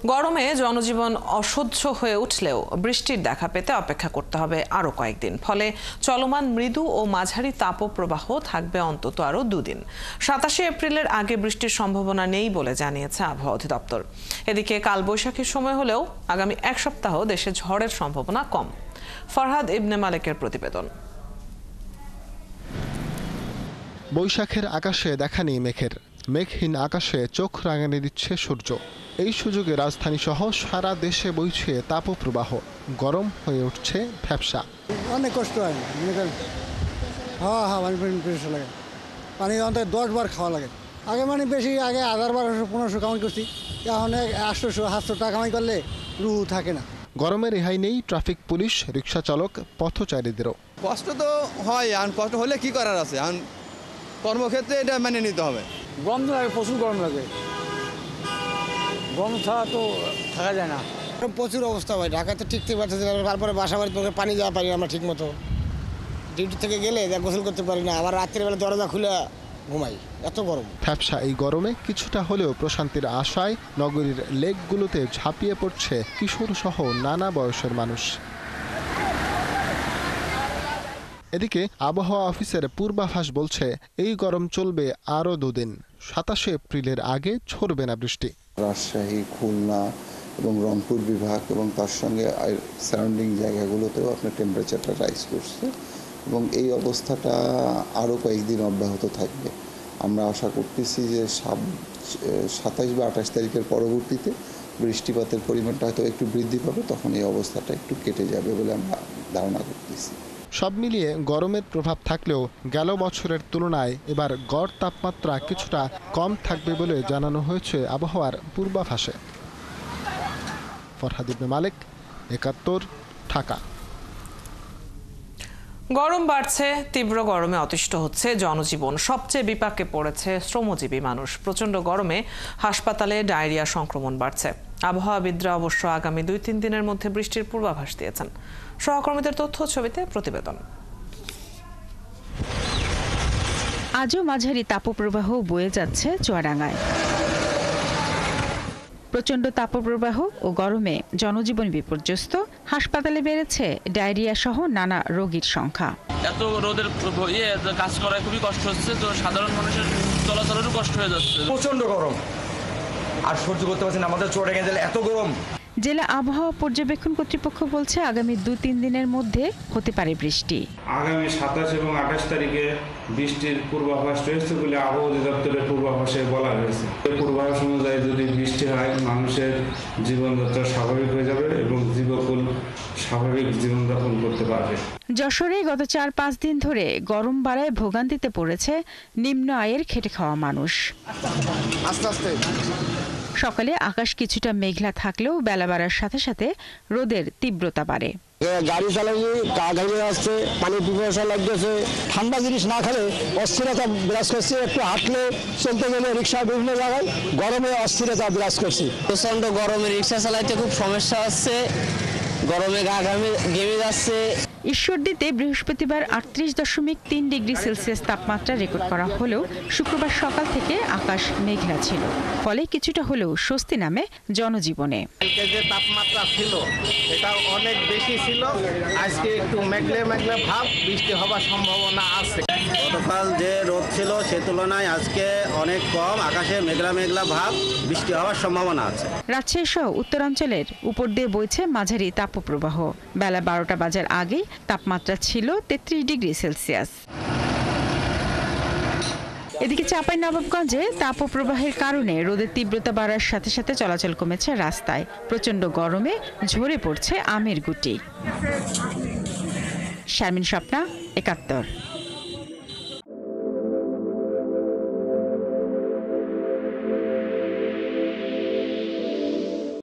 গরমে জনজীবন অসহ্য হয়ে উঠলেও বৃষ্টির দেখা পেতে অপেক্ষা করতে হবে আরও কয়েকদিন। ফলে চলমান মৃদু ও মাঝারি তাপপ্রবাহ থাকবে অন্তত আরও 2 দিন। 27 এপ্রিলের আগে বৃষ্টির সম্ভাবনা নেই বলে জানিয়েছে আবহাওয়া অধিদপ্তর। এদিকে কালবৈশাখীর সময় হলেও আগামী 1 সপ্তাহ দেশে ঝড়ের সম্ভাবনা কম। ফরহাদ ইবনে মালেকের প্রতিবেদন। বৈশাখের আকাশে দেখা নেই মেঘের। মেঘহীন আকাশে চোখ রাঙানি দিচ্ছে সূর্য। এই সুযোগে রাজধানী সহ সারা দেশে বইছে তাপপ্রবাহ। গরম হয়ে উঠছে ভ্যাপসা। অনেক কষ্ট হয়, লাগে পানি অন্তত 10 বার খাওয়া লাগে। আগে বেশি, আগে 1000 1200 1500 কামাই করছি, এখন 800 700 টাকা কামাই করলে রুহু থাকে না। গরমে রেহাই নেই ট্রাফিক পুলিশ, রিক্সা চালক, পথচারীদেরও। কষ্ট তো হয়, এখন কষ্ট হলে কি করার আছে, এখন কর্মক্ষেত্রে এটা মেনে নিতে হবে। গরম তো লাগে, প্রচুর গরম লাগে। গরম ছাড়া তো থাকা যায় না। প্রচুর অবস্থা হয়, ঢাকাতে টিকতে পারতেছি না। তারপরে বাসা বাড়িতে পানি দেওয়া পারি আমরা ঠিক মতো। ডিউটি থেকে গেলে গোসল করতে পারি না, আবার রাত্রিবেলা দরজা খুলে ঘুমাই, এত গরম। ভ্যাপসা এই গরমে কিছুটা হলেও প্রশান্তির আশায় নগরীর লেকগুলোতে ঝাঁপিয়ে পড়ছে কিশোর সহ নানা বয়সের মানুষ। এদিকে আবহাওয়া অফিসের পূর্বাভাস বলছে এই গরম চলবে আরও 2 দিন। 27 এপ্রিলের আগে ছড়বে না বৃষ্টি। রাজশাহী, খুলনা এবং রংপুর বিভাগ এবং তার সঙ্গে সারাউন্ডিং জায়গাগুলোতেও আপনার টেম্পারেচারটা রাইজ করছে এবং এই অবস্থাটা আরও কয়েকদিন অব্যাহত থাকবে। আমরা আশা করতেছি যে 27 বা 28 তারিখের পরবর্তীতে বৃষ্টিপাতের পরিমাণটা হয়তো একটু বৃদ্ধি পাবে, তখন এই অবস্থাটা একটু কেটে যাবে বলে আমরা ধারণা করতেছি। সব মিলিয়ে গরমের প্রভাব থাকলেও গেল বছরের তুলনায় এবার গড় তাপমাত্রা কিছুটা কম থাকবে বলে জানানো হয়েছে আবহাওয়ার পূর্বাভাসে। ফরহাদ ইবনে মালেক, 71, ঢাকা। গরম বাড়ছে, তীব্র গরমে অতিষ্ঠ হচ্ছে জনজীবন। সবচেয়ে বিপাকে পড়েছে শ্রমজীবী মানুষ। প্রচণ্ড গরমে হাসপাতালে ডায়রিয়া সংক্রমণ বাড়ছে। আবহাওয়াবিদরা অবশ্য আগামী 2-3 দিনের মধ্যে বৃষ্টির পূর্বাভাস দিয়েছেন। সহকর্মীদের তথ্য ছবিতে প্রতিবেদন। আজও মাঝারি তাপপ্রবাহ বয়ে যাচ্ছে চুয়াডাঙ্গায়। প্রচণ্ড তাপপ্রবাহ ও গরমে জনজীবন বিপর্যস্ত। হাসপাতালে বেড়েছে ডায়রিয়া সহ নানা রোগীর সংখ্যা। এত রোদের কাজ করা খুবই কষ্ট হচ্ছে, তো সাধারণ মানুষের চলাচলেরও কষ্ট হয়ে যাচ্ছে। প্রচণ্ড গরম আর সহ্য করতে পারছেন আমাদের চুয়াডাঙ্গা জেলা, এত গরম। জেলা আবহাওয়া পর্যবেক্ষণ কর্তৃপক্ষ বলছে আগামী 2-3 দিনের মধ্যে হতে পারে বৃষ্টি। আগামী 27 এবং 28 তারিখে বৃষ্টির পূর্বাভাস রয়েছে বলে আবহাওয়া অধিদপ্তরের পূর্বাভাসে বলা হয়েছে। এই পূর্বাভাস অনুযায়ী যদি বৃষ্টি হয়, মানুষের জীবনযাত্রা স্বাভাবিক হয়ে যাবে এবং জীবকুল স্বাভাবিক জীবনযাপন করতে পারবে। যশোরে গত 4-5 দিন ধরে গরম বাড়ায় ভোগান্তিতে পড়েছে নিম্ন আয়ের খেটে খাওয়া মানুষ। আস্তে আস্তে সকালে আকাশ কিছুটা মেঘলা থাকলেও বেলা বাড়ার সাথে সাথে রোদের তীব্রতা বাড়ে। গাড়ি চালাইয়ে গাড়ি আসছে, পানির পিপাসা লাগতেছে। ঠান্ডা জিনিস না খেলে অস্থিরতা বিরাজ করছে। একটু হাঁটলে চলতে গেলে রিক্সা বিভিন্ন জায়গায় গরমে অস্থিরতা বিরাজ করছে। প্রচণ্ড গরমে রিক্সা চালাইতে খুব সমস্যা হচ্ছে, গরমে গা ঘেমে যাচ্ছে। ঈশ্বরদীতে বৃহস্পতিবার 38.3 ডিগ্রি সেলসিয়াস তাপমাত্রা রেকর্ড করা হলেও শুক্রবার সকাল থেকে আকাশ মেঘলা ছিল। ফলে কিছুটা হলেও স্বস্তি নামে জনজীবনে। যে তাপমাত্রা ছিল এটা অনেক বেশি ছিল, আজকে একটু মেঘলে মেঘলে ভাব, বৃষ্টি হবার সম্ভাবনা আছে। গতকাল যে রোদ ছিল সে তুলনায় আজকে অনেক কম, আকাশে মেঘলা মেঘলা ভাব, বৃষ্টি হওয়ার সম্ভাবনা আছে। রাজশাহী সহ উত্তরাঞ্চলের উপর দিয়ে বইছে মাঝারি তাপপ্রবাহ। বেলা 12টা বাজার আগে তাপমাত্রা ছিল 33 ডিগ্রি সেলসিয়াস। এদিকে চাঁপাইনবাবগঞ্জে তাপপ্রবাহের কারণে রোদের তীব্রতা বাড়ার সাথে সাথে চলাচল কমেছে রাস্তায়। প্রচণ্ড গরমে ঝরে পড়ছে আমের গুটি। শারমিন স্বপ্না, 71।